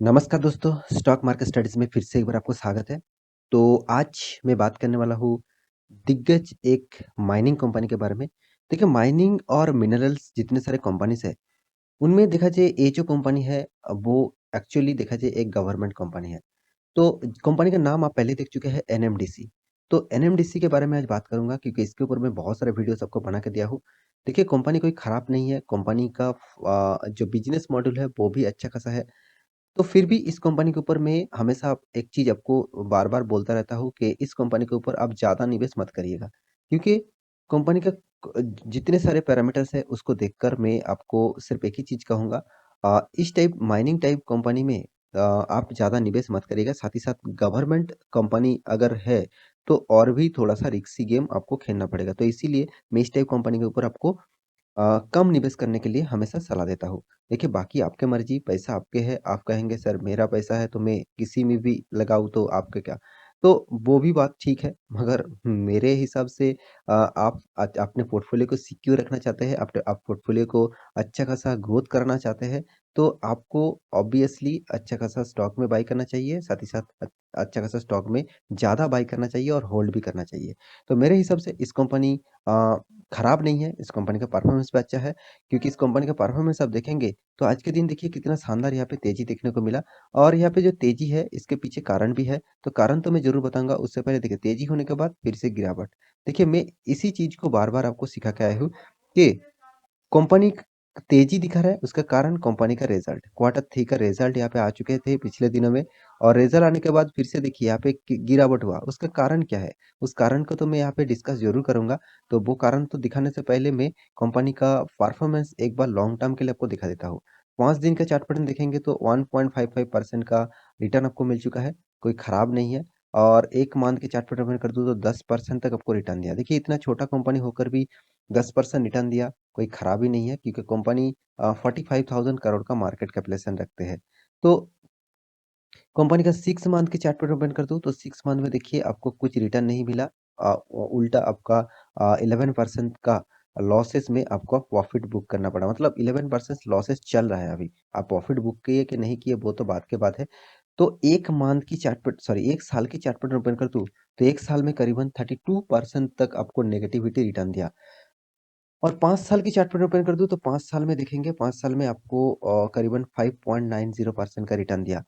नमस्कार दोस्तों, stock market studies में फिर से एक बार आपको स्वागत है। तो आज मैं बात करने वाला हूँ दिग्गज एक माइनिंग कंपनी के बारे में। देखिए माइनिंग और मिनरल्स जितने सारे कंपनीज़ हैं, उनमें देखा जाए ये जो कंपनी है वो एक्चुअली देखा जाए एक गवर्नमेंट कंपनी है। तो कंपनी का नाम आप पहले देख चुके हैं एनएमडीसी। तो एनएमडीसी के बारे में आज बात करूँगा क्योंकि इसके ऊपर मैं बहुत सारे वीडियोज़ आपको बना के दिया हूँ। देखिए कंपनी कोई खराब नहीं है, कंपनी का जो बिज़नेस मॉडल है वो भी अच्छा खासा है। तो फिर भी इस कंपनी के ऊपर मैं हमेशा एक चीज़ आपको बार-बार बोलता रहता हूँ कि इस कंपनी के ऊपर आप ज़्यादा निवेश मत करिएगा। क्योंकि कंपनी का जितने सारे पैरामीटर्स हैं उसको देखकर मैं आपको सिर्फ़ एक ही चीज़ कहूँगा इस टाइप माइनिंग टाइप कंपनी में आप ज़्यादा निवेश मत करिएगा। साथ ही साथ गवर्नमेंट कंपनी अगर है तो और भी थोड़ा-सा रिस्की गेम आपको खेलना पड़ेगा। तो इसीलिए मैं इस टाइप कंपनी के ऊपर आपको कम निवेश करने के लिए हमेशा सलाह देता हूँ। देखिए बाकी आपकी मर्ज़ी, पैसा आपके है, आप कहेंगे सर मेरा पैसा है तो मैं किसी में भी लगाऊँ तो आपका क्या? तो वो भी बात ठीक है, मगर मेरे हिसाब से आप अपने पोर्टफ़ोलियो को सिक्योर रखना चाहते हैं, आप पोर्टफ़ोलियो को अच्छा खासा ग्रोथ करना चाहते हैं, तो आपको ऑब्वियसली अच्छा खासा स्टॉक में बाय करना चाहिए, साथ ही साथ अच्छा खासा स्टॉक में ज़्यादा बाय करना चाहिए और होल्ड भी करना चाहिए। तो मेरे हिसाब से इस कंपनी अ, खराब नहीं है, इस कंपनी का परफ़ॉर्मेंस भी अच्छा है, क्योंकि इस कंपनी का परफ़ॉर्मेंस आप देखेंगे, तो आज के दिन देखिए कितना शानदार यहाँ पे तेज़ी देखने को मिला और यहाँ पे जो तेज़ी है, इसके पीछे कारण भी है। तो कारण तो मैं ज़रूर बताऊँगा, उससे पहले देखिए तेज़ी होने के बाद फिर से गिरावट। देखिए मैं इसी चीज़ को बार-बार आपको सिखा के आया हूँ कि कंपनी तेज़ी दिखा रहा है, उसका कारण कंपनी का रिज़ल्ट। क्वार्टर 3 का रिज़ल्ट यहाँ पे आ चुके थे पिछले दिनों में और रिज़ल्ट आने के बाद फिर से देखिए यहाँ पे गिरावट हुआ। उसका कारण क्या है? उस कारण को तो मैं यहाँ पे डिस्कस ज़रूर करूँगा। तो वो कारण तो दिखाने से पहले मैं कंपनी का परफ़ॉर्मेंस एक बार लॉन्ग टर्म के लिए आपको दिखा देता हूँ। 5 दिन का चार्ट पैटर्न देखेंगे तो 1.55% का रिटर्न आपको मिल चुका है, कोई खराब नहीं है। और 1 मंथ के चार्ट पैटर्न में कर दूँ तो 10% तक आपको रिटर्न दिया। देखिए इतना छोटा कंपनी होकर भी 10% रिटर्न दिया। कोई खराबी नहीं है क्योंकि कंपनी 45,000 करोड़ का मार्केट कैपिटलाइजेशन रखते हैं। तो कंपनी का 6 मंथ के चार्ट पर ओपन कर दूँ तो 6 मंथ में देखिए आपको कुछ रिटर्न नहीं मिला। उल्टा आपका 11% का लॉसेस में आपको प्रॉफिट बुक करना पड़ा। मतलब 11% लॉसेस चल रहा है अभी। आप प्रॉफिट बुक किए कि नहीं किए वो तो बात की बात है। तो 1 मंथ की चार्ट पर सॉरी 1 साल की चार्ट पर ओपन कर दूँ तो 1 साल में करीबन 32% तक आपको नेगेटिविटी रिटर्न दिया। और 5 साल की चार्ट पैटर्न ओपन कर दूँ तो 5 साल में देखेंगे 5 साल में आपको करीबन 5.90% का रिटर्न दिया।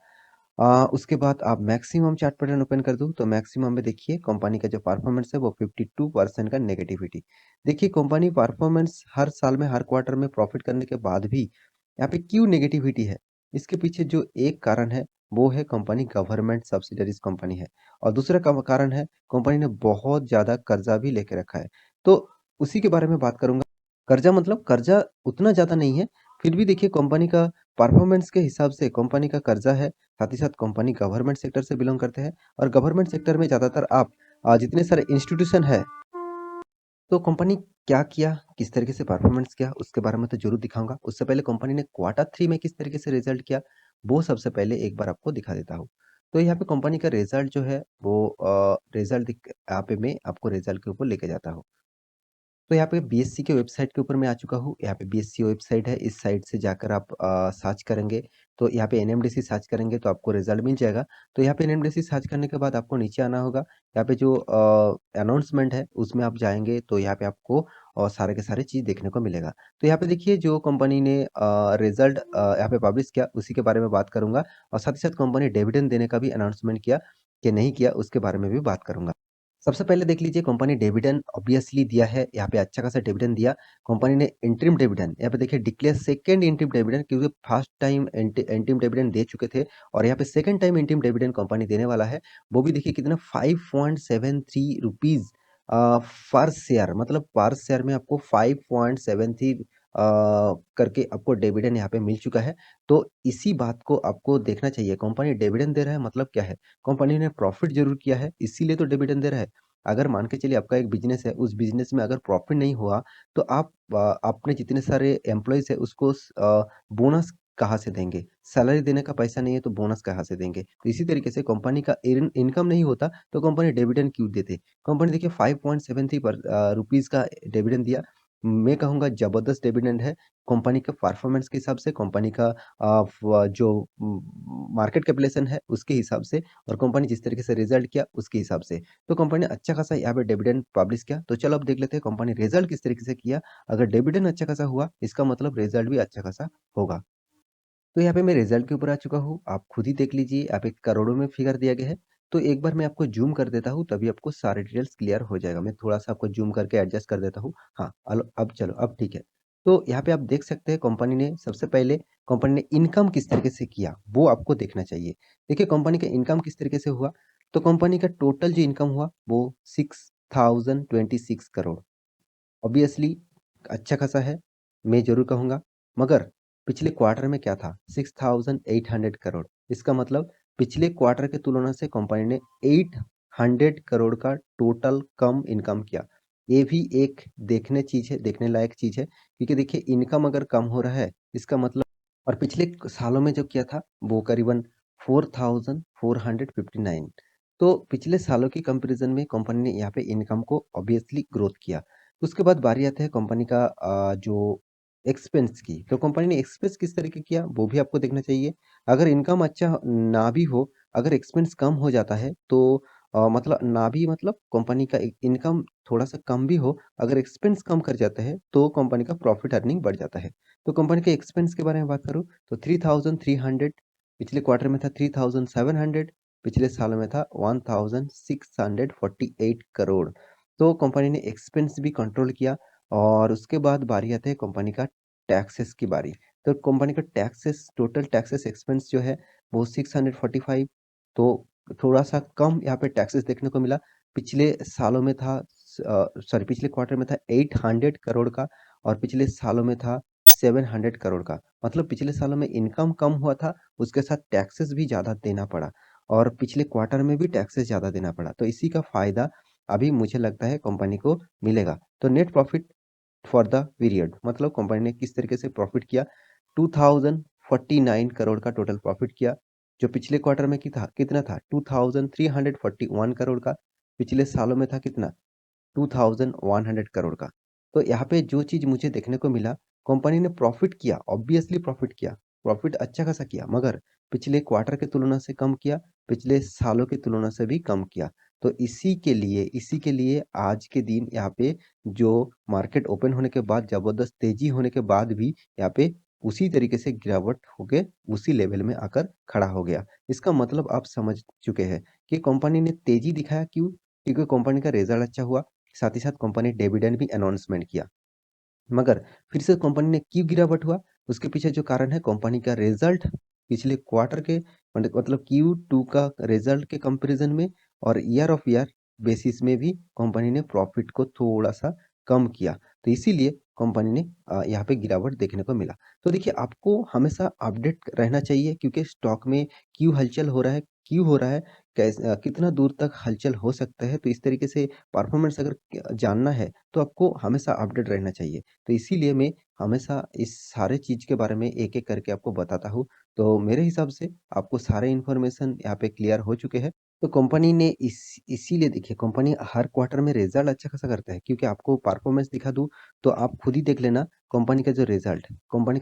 उसके बाद आप मैक्सिमम चार्ट पैटर्न ओपन कर दूँ तो मैक्सिमम में देखिए कंपनी का जो परफॉर्मेंस है वो 52% का नेगेटिविटी। देखिए कंपनी परफॉर्मेंस हर साल में हर क्वार्टर में प्रॉफिट करने के बाद भी यहाँ पे क्यों नेगेटिविटी है? इसके पीछे जो एक कारण है वो है कंपनी गवर्नमेंट सब्सिडीज़ कंपनी है और दूसरा कारण है कंपनी ने बहुत ज़्यादा कर्जा भी लेके रखा है। तो उसी के बारे में बात करूँगा। कर्जा मतलब कर्जा उतना ज़्यादा नहीं है, फिर भी देखिए कंपनी का परफॉर्मेंस के हिसाब से कंपनी का कर्जा है, साथ ही साथ कंपनी गवर्नमेंट सेक्टर से बिलॉन्ग करते हैं और गवर्नमेंट सेक्टर में ज़्यादातर आप जितने सारे इंस्टीट्यूशन है, तो कंपनी क्या किया, किस तरीके से परफॉर्मेंस किया, उसके बारे में तो ज़रूर दिखाऊँगा। उससे पहले कंपनी ने क्वार्टर 3 में किस तरीके से रिज़ल्ट किया, वो सबसे पहले एक बार आपको दिखा देता हूँ। तो यहाँ पे कंपनी का रिज़ल्ट जो है वो रिज़ल्ट यहाँ पे मैं आपको रिज़ल्ट के ऊपर लेके जाता हूँ। तो यहाँ पे बीएससी के वेबसाइट के ऊपर मैं आ चुका हूँ। यहाँ पे बीएससी वेबसाइट है, इस साइट से जाकर आप सर्च करेंगे, तो यहाँ पे एनएमडीसी सर्च करेंगे तो आपको रिज़ल्ट मिल जाएगा। तो यहाँ पे एनएमडीसी सर्च करने के बाद आपको नीचे आना होगा। यहाँ पे जो अनाउंसमेंट है, उसमें आप जाएँगे तो यहाँ पे आपको सारे के सारे चीज़ देखने को मिलेगा। तो यहाँ पे देखिए जो कंपनी ने रिज़ल्ट यहाँ पे पब्लिश किया, उसी के बारे में बात करूँगा और साथ ही साथ कंपनी डिविडेंड देने का भी अनाउंसमेंट किया कि नहीं किया, उसके बारे में भी बात करूँगा। सबसे पहले देख लीजिए कंपनी डिविडेंड ऑब्वियसली दिया है, यहाँ पे अच्छा खासा डिविडेंड दिया। कंपनी ने इंटरिम डिविडेंड यहाँ पे देखिए डिक्लेयर सेकंड इंटरिम डिविडेंड क्योंकि फर्स्ट टाइम इंटरिम डिविडेंड दे चुके थे और यहाँ पे second time interim dividend company देने वाला है। वो भी देखिए कितना 5.73 रुपीज़ पर शेयर मतलब पर शेयर में आपको 5.73 करके आपको डिविडेंड यहाँ पे मिल चुका है। तो इसी बात को आपको देखना चाहिए, कंपनी डिविडेंड दे रहा है मतलब क्या है? कंपनी ने प्रॉफ़िट ज़रूर किया है, इसीलिए तो डिविडेंड दे रहा है। अगर मान के चलिए आपका एक बिज़नेस है, उस बिज़नेस में अगर प्रॉफ़िट नहीं हुआ, तो आप अपने जितने सारे एम्प्लॉइज़ हैं उसको बोनस कहाँ से देंगे? सैलरी देने का पैसा नहीं है तो बोनस कहाँ से देंगे? तो इसी तरीके से कंपनी का इनकम नहीं होता, तो कंपनी डिविडेंड क्यों देते? कंपनी देखिए 5.73 रुपीज़ का डिविडेंड दिया। मैं कहूँगा ज़बरदस्त डिविडेंड है, कंपनी के परफॉर्मेंस के हिसाब से, कंपनी का जो मार्केट कैपिटलाइजेशन है उसके हिसाब से और कंपनी जिस तरीके से रिजल्ट किया उसके हिसाब से। तो कंपनी ने अच्छा खासा यहाँ पे डिविडेंड पब्लिश किया। तो चलो अब देख लेते हैं कंपनी रिजल्ट किस तरीके से किया। अगर डिविडेंड अच्छा खासा हुआ, इसका मतलब रिजल्ट भी अच्छा खासा होगा। तो यहाँ पे मैं रिजल्ट के ऊपर आ चुका हूँ। आप खुद ही देख लीजिए, यहाँ पे करोड़ों में फिगर दिया गया है। तो एक बार मैं आपको ज़ूम कर देता हूँ, तभी आपको सारे डिटेल्स क्लियर हो जाएगा। मैं थोड़ा-सा आपको ज़ूम करके एडजस्ट कर देता हूँ। हाँ, अब चलो, अब ठीक है। तो यहाँ पे आप देख सकते हैं कंपनी ने सबसे पहले कंपनी ने इनकम किस तरीके से किया, वो आपको देखना चाहिए। देखिए कंपनी का इनकम किस तरीके से हुआ, तो कंपनी का टोटल जो इनकम हुआ, वो 6026 करोड़। ऑब्वियसली अच्छा खासा है, मैं ज़रूर कहूँगा। मगर पिछले क्वार्टर में क्या था? 6800 करोड़। इसका मतलब पिछले क्वार्टर की तुलना से कंपनी ने 800 करोड़ का टोटल कम इनकम किया। ये भी एक देखने चीज़ है, देखने लायक चीज़ है, क्योंकि देखिए इनकम अगर कम हो रहा है, इसका मतलब और पिछले सालों में जो किया था, वो करीबन 4459। तो पिछले सालों की कंपैरिज़न में कंपनी ने यहाँ पे इनकम को ऑब्वियसली ग्रोथ किया। उसके बाद बारी आती है कंपनी का जो एक्सपेंस की। तो कंपनी ने एक्सपेंस किस तरीके किया, वो भी आपको देखना चाहिए। अगर इनकम अच्छा ना भी हो, अगर एक्सपेंस कम हो जाता है तो मतलब ना भी मतलब कंपनी का इनकम थोड़ा-सा कम भी हो, अगर एक्सपेंस कम कर जाता है, तो कंपनी का प्रॉफिट अर्निंग बढ़ जाता है। तो कंपनी के एक्सपेंस के बारे में बात करूँ, तो 3300, पिछले क्वार्टर में था 3700, पिछले साल में था 1648 करोड़। तो कंपनी ने एक्सपेंस भी कंट्रोल किया और उसके बाद बारी आती है कंपनी का टैक्सेस की बारी। तो कंपनी का टैक्सेस टोटल टैक्सेस एक्सपेंस जो है वो 645, तो थोड़ा-सा कम यहाँ पे टैक्सेस देखने को मिला। पिछले सालों में था सॉरी पिछले क्वार्टर में था 800 करोड़ का और पिछले सालों में था 700 करोड़ का। मतलब पिछले सालों में इनकम कम हुआ था, उसके साथ टैक्सेस भी ज़्यादा देना पड़ा और पिछले क्वार्टर में भी टैक्सेस ज़्यादा देना पड़ा। तो इसी का फ़ायदा अभी मुझे लगता है कंपनी को मिलेगा। तो net profit for the period मतलब कंपनी ने किस तरीके से प्रॉफिट किया, 2049 करोड़ का टोटल प्रॉफिट किया। जो पिछले क्वार्टर में कितना था 2341 करोड़ का। पिछले सालों में था कितना 2100 करोड़ का। तो यहाँ पे जो चीज़ मुझे देखने को मिला, कंपनी ने प्रॉफिट किया, ऑब्वियसली प्रॉफिट किया, प्रॉफिट अच्छा खासा किया, मगर पिछले क्वार्टर की तुलना से कम किया, पिछले सालों की तुलना से भी कम किया। तो इसी के लिए आज के दिन यहाँ पे जो मार्केट ओपन होने के बाद ज़बरदस्त तेज़ी होने के बाद भी यहाँ पे उसी तरीके से गिरावट होके उसी लेवल में आकर खड़ा हो गया। इसका मतलब आप समझ चुके हैं कि कंपनी ने तेज़ी दिखाया क्यों? क्योंकि कंपनी का रिज़ल्ट अच्छा हुआ। साथ ही साथ कंपनी डिविडेंड भी अनाउंसमेंट किया। मगर फिर से कंपनी ने क्यों गिरावट हुआ? उसके पीछे जो कारण है कंपनी का रिज़ल्ट पिछले क्वार्टर के मतलब Q2 का रिज़ल्ट के कंपैरिज़न में और ईयर ऑफ ईयर बेसिस में भी कंपनी ने प्रॉफिट को थोड़ा-सा कम किया। तो इसीलिए कंपनी ने यहाँ पे गिरावट देखने को मिला। तो देखिए आपको हमेशा अपडेट रहना चाहिए क्योंकि स्टॉक में क्यों हलचल हो रहा है, क्यों हो रहा है, कितना दूर तक हलचल हो सकता है। तो इस तरीके से परफॉर्मेंस अगर जानना है तो आपको हमेशा अपडेट रहना चाहिए। तो इसीलिए मैं हमेशा इस सारे चीज़ के बारे में एक-एक करके आपको बताता हूँ। तो मेरे हिसाब से आपको सारे इन्फॉर्मेशन यहाँ पे क्लियर हो चुके हैं। तो कंपनी ने इसीलिए देखिए कंपनी हर क्वार्टर में रिज़ल्ट अच्छा खासा करता है क्योंकि आपको परफॉर्मेंस दिखा दूँ तो आप खुद ही देख लेना कंपनी का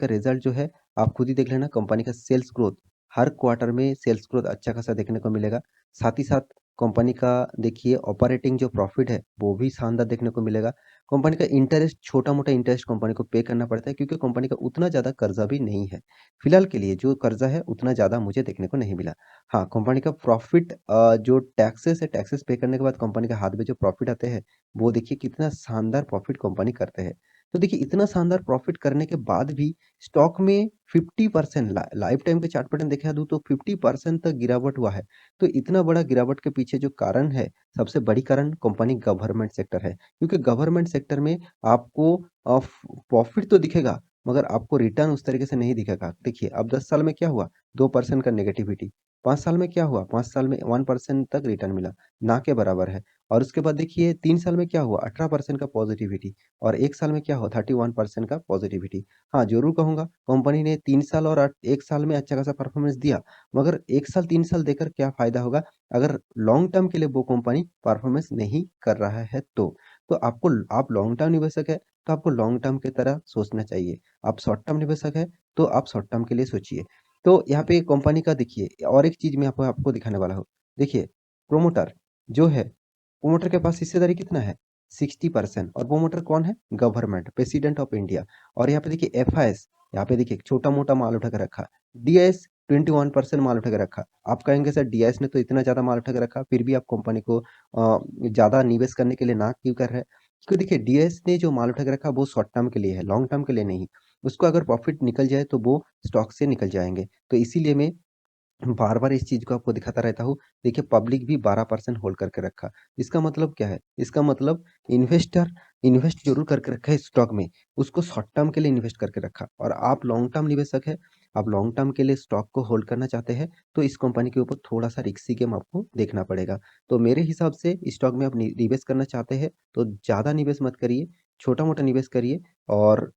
रिज़ल्ट जो है आप खुद ही देख लेना कंपनी का सेल्स ग्रोथ हर क्वार्टर में सेल्स ग्रोथ अच्छा खासा देखने को मिलेगा। साथ ही साथ कंपनी का देखिए ऑपरेटिंग जो प्रॉफिट है वो भी शानदार देखने को मिलेगा। कंपनी का इंटरेस्ट छोटा-मोटा इंटरेस्ट कंपनी को पे करना पड़ता है क्योंकि कंपनी का उतना ज़्यादा कर्ज़ा भी नहीं है। फिलहाल के लिए जो कर्ज़ा है उतना ज़्यादा मुझे देखने को नहीं मिला। हाँ, कंपनी का प्रॉफिट जो टैक्सेस है टैक्सेस पे करने के बाद कंपनी के हाथ में जो प्रॉफिट आते हैं, वो देखिए कितना शानदार प्रॉफिट कंपनी करते हैं। तो देखिए इतना शानदार प्रॉफिट करने के बाद भी स्टॉक में 50% लाइफ टाइम के चार्ट पैटर्न देखा दूँ तो 50% तक गिरावट हुआ है। तो इतना बड़ा गिरावट के पीछे जो कारण है, सबसे बड़ी कारण कंपनी गवर्नमेंट सेक्टर है। क्योंकि गवर्नमेंट सेक्टर में आपको अ, प्रॉफिट तो दिखेगा, मगर आपको रिटर्न उस तरीके से नहीं दिखेगा। देखिए, अब 10 साल में क्या हुआ? 2% का नेगेटिविटी। 5 साल में क्या हुआ? 5 साल में 1% तक रिटर्न मिला, ना के बराबर है। और उसके बाद देखिए 3 साल में क्या हुआ? 18% का पॉजिटिविटी और 1 साल में क्या हुआ? 31% का पॉजिटिविटी। हाँ, ज़रूर कहूँगा कंपनी ने 3 साल और 1 साल में अच्छा खासा परफॉर्मेंस दिया, मगर 1 साल 3 साल देकर क्या फ़ायदा होगा? अगर लॉन्ग टर्म के लिए वो कंपनी परफॉर्मेंस नहीं कर रहा है तो। तो आप लॉन्ग टर्म निवेशक है, तो आपको लॉन्ग टर्म की तरह सोचना चाहिए। आप शॉर्ट टर्म निवेशक है, तो आप शॉर्ट टर्म के लिए सोचिए। तो यहाँ पे कंपनी का देखिए और एक चीज़ मैं आपको आपको दिखाने वाला हूँ। देखिए, प्रोमोटर जो है, प्रोमोटर के पास हिस्सेदारी कितना है? 60% और प्रोमोटर कौन है? Government, president of India. और यहाँ पे देखिए एफआईएस, यहाँ पे देखिए छोटा-मोटा माल उठा के रखा। डीआईएस 21% माल उठा के रखा। आप कहेंगे सर डीआईएस ने तो इतना ज़्यादा माल उठा के रखा, फिर भी आप कंपनी को ज़्यादा निवेश करने के लिए ना क्यों कर रहे हैं? क्योंकि देखिए डीआईएस ने जो माल उठा के रखा वो शॉर्ट टर्म के लिए है, लॉन्ग टर्म के लिए नहीं। उसको अगर प्रॉफिट निकल जाए तो वो स्टॉक से निकल जाएँगे। तो इसीलिए मैं बार-बार इस चीज़ को आपको दिखाता रहता हूँ। देखिए पब्लिक भी 12% होल्ड करके रखा। इसका मतलब क्या है? इसका मतलब इन्वेस्टर इन्वेस्ट ज़रूर करके रखा है स्टॉक में, उसको शॉर्ट टर्म के लिए इन्वेस्ट करके रखा और आप लॉन्ग टर्म निवेशक हैं, आप लॉन्ग टर्म के लिए स्टॉक को होल्ड करना चाहते हैं, तो इस कंपनी के ऊपर थोड़ा-सा रिस्की गेम आपको देखना पड़ेगा। तो मेरे हिसाब से स्टॉक में आप निवेश करना चाहते हैं, तो ज़्यादा निवेश मत करिए, छोटा-मोटा निवेश करिए और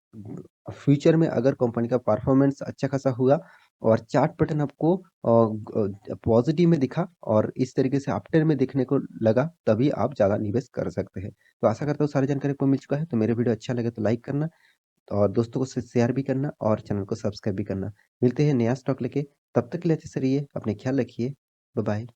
फ्यूचर में अगर कंपनी का परफॉर्मेंस अच्छा खासा हुआ और चार्ट पैटर्न आपको पॉजिटिव में दिखा और इस तरीके से अपट्रेंड में देखने को लगा, तभी आप ज़्यादा निवेश कर सकते हैं। तो आशा करता हूँ सारी जानकारी आपको मिल चुका है, तो मेरा वीडियो अच्छा लगे तो लाइक करना और दोस्तों को शेयर भी करना और चैनल को सब्सक्राइब भी करना। मिलते हैं नया स्टॉक लेके, तब तक के लिए अच्छे से रहिए, अपने ख्याल रखिए। Bye bye.